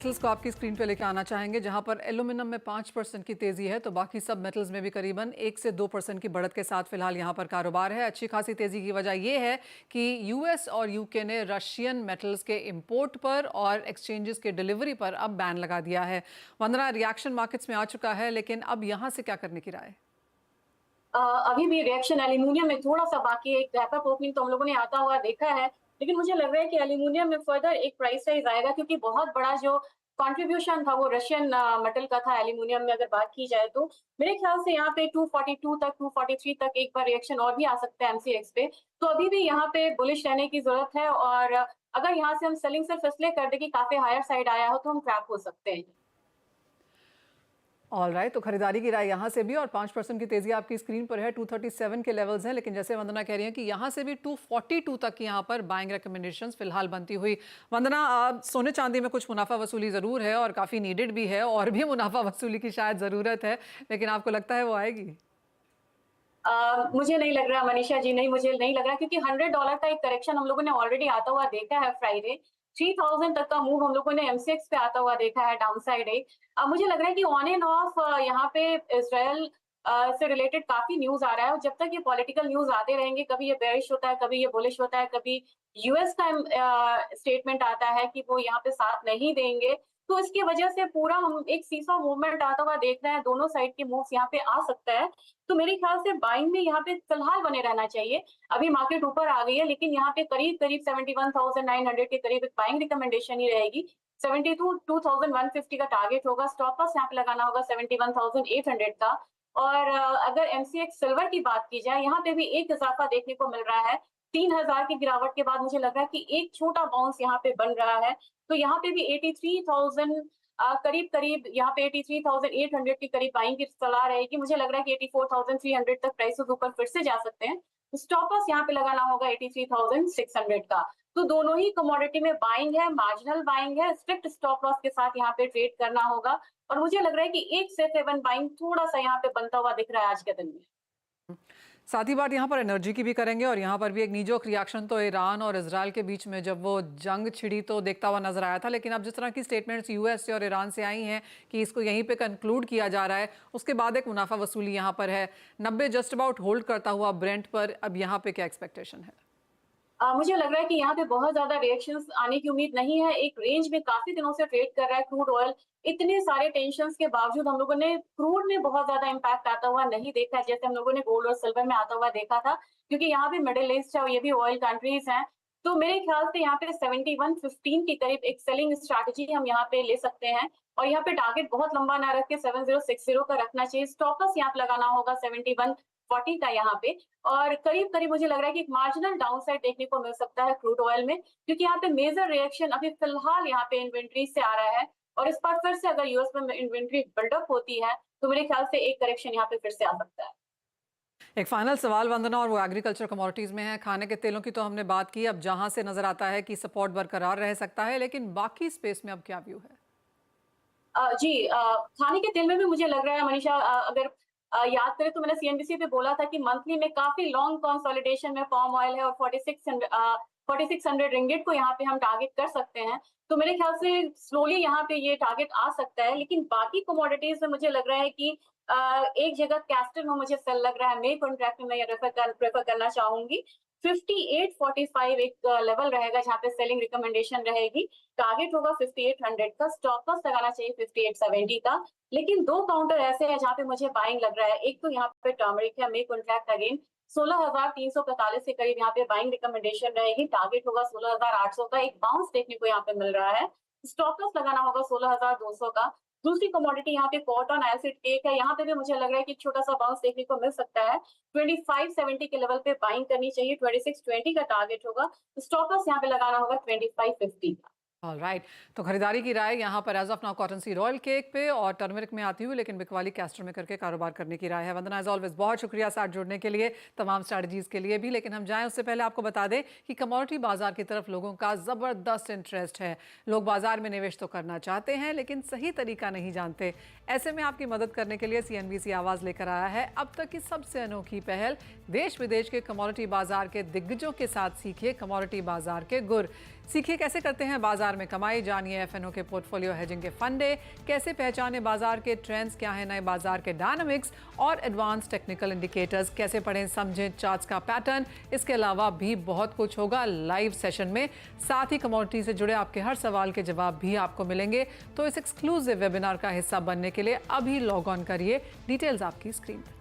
Metals को आपकी screen पे लेकर आना चाहेंगे, जहां पर एल्यूमिनियम में 5% की तेजी है तो बाकी सब मेटल्स में भी करीबन 1 से 2% की बढ़त के साथ फिलहाल यहां पर कारोबार है। अच्छी खासी तेजी की वजह यह है कि यूएस और यूके ने रशियन मेटल्स के इंपोर्ट पर और एक्सचेंजेस के डिलीवरी पर अब बैन लगा दिया है। वंदना, रिएक्शन मार्केट्स में आ चुका है, लेकिन अब यहां से क्या करने की राय? अभी भी रिएक्शन एल्यूमिनियम में थोड़ा सा बाकी है। एक गैप अप ओपनिंग तो हम लोगों ने आता हुआ देखा है, लेकिन मुझे लग रहा है कि एल्यूमिनियम में फर्दर एक प्राइस राइज आएगा, क्योंकि बहुत बड़ा जो कंट्रीब्यूशन था वो रशियन मेटल का था एल्यूमिनियम में, अगर बात की जाए तो मेरे ख्याल से यहाँ पे 242 तक 243 तक एक बार रिएक्शन और भी आ सकता है एमसीएक्स पे। तो अभी भी यहाँ पे बुलिश रहने की जरूरत है, और अगर यहाँ से हम सेलिंग सिर्फ इसलिए कर दे कि काफी हायर साइड आया हो तो हम ट्रैप हो सकते हैं। ऑल राइट, तो खरीदारी की राय यहाँ से भी, और 5% की तेजी आपकी स्क्रीन पर है। 237 के लेवल्स हैं, लेकिन जैसे वंदना कह रही हैं कि यहाँ से भी 242 तक की यहाँ पर बाइंग रिकमेंडेशंस फिलहाल बनती हुई। वंदना, सोने चांदी में कुछ मुनाफा वसूली ज़रूर है और काफ़ी नीडेड भी है, और भी मुनाफा वसूली की शायद ज़रूरत है, लेकिन आपको लगता है वो आएगी? मुझे नहीं लग रहा मनीषा जी, नहीं मुझे नहीं लग रहा, क्योंकि $100 का एक करेक्शन हम लोगों ने ऑलरेडी आता हुआ देखा है फ्राइडे। 3000 तक का मूव हम लोगों ने एमसीएक्स पे आता हुआ देखा है डाउन साइड एक। मुझे लग रहा है कि ऑन एंड ऑफ यहाँ पे इसराइल से रिलेटेड काफी न्यूज आ रहा है, और जब तक ये पॉलिटिकल न्यूज आते रहेंगे, कभी ये बेरिश होता है, कभी ये बुलिश होता है, कभी यूएस का स्टेटमेंट आता है कि वो यहाँ पे साथ नहीं देंगे, तो इसकी वजह से पूरा हम एक सीसॉ मूवमेंट आता हुआ देख रहे हैं। दोनों साइड के मूव्स यहाँ पे आ सकता है, तो मेरे ख्याल से बाइंग में यहाँ पे फिलहाल बने रहना चाहिए। अभी मार्केट ऊपर आ गई है, लेकिन यहाँ पे करीब करीब 71,900 के करीब एक बाइंग रिकमेंडेशन ही रहेगी। 72,150 का टारगेट होगा। स्टॉप लॉस यहाँ पे लगाना होगा 71,800 का। और अगर एमसीएक्स सिल्वर की बात की जाए, यहाँ पे भी एक इजाफा देखने को मिल रहा है। 3,000 की गिरावट के बाद मुझे लग रहा है कि एक छोटा बाउंस यहाँ पे बन रहा है, तो यहाँ पे भी 83,000 करीब करीब यहाँ पे 83,800 के करीब बाइंग की सलाह रहेगी। मुझे लग रहा है कि 84,300 तक प्राइसेस ऊपर फिर से जा सकते हैं। स्टॉप लॉस यहाँ पे लगाना होगा 83,600 का। तो दोनों ही कमोडिटी में बाइंग है, मार्जिनल बाइंग है, स्ट्रिक्ट स्टॉप लॉस के साथ यहाँ पे ट्रेड करना होगा। और मुझे लग रहा है कि एक से सेवन बाइंग थोड़ा सा यहाँ पे बनता हुआ दिख रहा है आज के दिन में। साथ ही बात यहाँ पर एनर्जी की भी करेंगे, और यहाँ पर भी एक नीजोक रिएक्शन तो ईरान और इजराइल के बीच में जब वो जंग छिड़ी तो देखता हुआ नजर आया था, लेकिन अब जिस तरह की स्टेटमेंट्स यूएस से और ईरान से आई हैं कि इसको यहीं पे कंक्लूड किया जा रहा है, उसके बाद एक मुनाफा वसूली यहाँ पर है। 90 जस्ट अबाउट होल्ड करता हुआ ब्रेंट पर अब यहाँ पे क्या एक्सपेक्टेशन है? मुझे लग रहा है कि यहाँ पे बहुत ज्यादा रिएक्शंस आने की उम्मीद नहीं है। एक रेंज में काफी दिनों से ट्रेड कर रहा है क्रूड ऑयल। इतने सारे टेंशंस के बावजूद हम लोगों ने क्रूड में बहुत ज्यादा इंपैक्ट आता हुआ नहीं देखा, जैसे हम लोगों ने गोल्ड और सिल्वर में आता हुआ देखा था, क्योंकि यहाँ भी मिडिल ईस्ट है और ये भी ऑयल कंट्रीज हैं। तो मेरे ख्याल से यहाँ पे 7115 के करीब एक सेलिंग स्ट्रैटेजी हम यहाँ पे ले सकते हैं, और यहाँ पे टारगेट बहुत लंबा ना रख के 7060 का रखना चाहिए। स्टॉप लॉस यहाँ पे लगाना होगा 7140 का यहाँ पे। और करीब करीब मुझे लग रहा है कि एक मार्जिनल डाउनसाइड देखने को मिल सकता है क्रूड ऑयल में, क्योंकि यहाँ पे मेजर रिएक्शन अभी फिलहाल यहाँ पे इन्वेंट्री से आ रहा है, और इस बार फिर से अगर यूएस में इन्वेंट्री बिल्डअप होती है तो मेरे ख्याल से एक करेक्शन यहाँ पे फिर से आ सकता है। एक फाइनल सवाल वंदना, और वो एग्रीकल्चर कमोडिटीज में है। खाने के तेलों की तो हमने बात की, अब जहां से नजर आता है कि सपोर्ट बरकरार रह सकता है, लेकिन बाकी स्पेस में अब क्या व्यू है? जी, खाने के तेल में भी मुझे लग रहा है मनीषा, अगर याद करें तो मैंने सीएनबीसी पे बोला था कि मंथली में काफी लॉन्ग कंसोलिडेशन में पाम ऑयल है, और 4600 रिंगिट को यहाँ पे हम टारगेट कर सकते हैं। तो मेरे ख्याल से स्लोली यहाँ पे ये टारगेट आ सकता है, लेकिन बाकी कमोडिटीज में मुझे लग रहा है कि एक जगह कैस्टर में मुझे सेल लग रहा है। मे कॉन्ट्रैक्ट में मैं ये प्रेफर करना चाहूंगी। 5845 एक लेवल रहेगा जहाँ पे सेलिंग रिकमेंडेशन रहेगी। टारगेट होगा 5800 का। स्टॉप लॉस लगाना चाहिए 5870 का। लेकिन दो काउंटर ऐसे हैं जहाँ पे मुझे बाइंग लग रहा है। एक तो यहाँ पे टर्मरिक है, मे कॉन्ट्रैक्ट अगेन 16,345 के करीब यहाँ पे बाइंग रिकमेंडेशन रहेगी। टारगेट होगा 16,800 का। एक बाउंस देखने को यहाँ पे मिल रहा है। स्टॉप लॉस लगाना होगा 16,200 का। दूसरी कमोडिटी यहाँ पे कॉटन एसिड केक है। यहाँ पे भी मुझे लग रहा है कि छोटा सा बाउंस देखने को मिल सकता है। 2570 के लेवल पे बाइंग करनी चाहिए। 2620 का टारगेट होगा। स्टॉप लॉस यहाँ पे लगाना होगा 2550 का। ऑलराइट, तो खरीदारी की राय यहाँ पर as of now cotton seed oil cake पे और टर्मरिक में आती हुई, लेकिन बिकवाली कैस्टर में करके कारोबार करने की राय है। वंदना, एज ऑलवेज बहुत शुक्रिया साथ जुड़ने के लिए, तमाम स्ट्रैटेजीज के लिए भी। लेकिन हम जाएं उससे पहले आपको बता दें कि कमोडिटी बाजार की तरफ लोगों का ज़बरदस्त इंटरेस्ट है। लोग बाजार में निवेश तो करना चाहते हैं, लेकिन सही तरीका नहीं जानते। ऐसे में आपकी मदद करने के लिए सीएनबीसी आवाज़ लेकर आया है अब तक की सबसे अनोखी पहल। देश विदेश के कमोडिटी बाजार के दिग्गजों के साथ सीखिए कमोडिटी बाजार के गुर। सीखिए कैसे करते हैं बाजार में कमाई, जानिए एफएनओ के पोर्टफोलियो हेजिंग के फंडे, कैसे पहचाने बाजार के ट्रेंड्स, क्या है नए बाजार के डायनामिक्स और एडवांस टेक्निकल इंडिकेटर्स, कैसे पढ़ें समझें चार्ट्स का पैटर्न। इसके अलावा भी बहुत कुछ होगा लाइव सेशन में। साथ ही कमोडिटी से जुड़े आपके हर सवाल के जवाब भी आपको मिलेंगे। तो इस एक्सक्लूसिव वेबिनार का हिस्सा बनने के लिए अभी लॉग ऑन करिए, डिटेल्स आपकी स्क्रीन पर।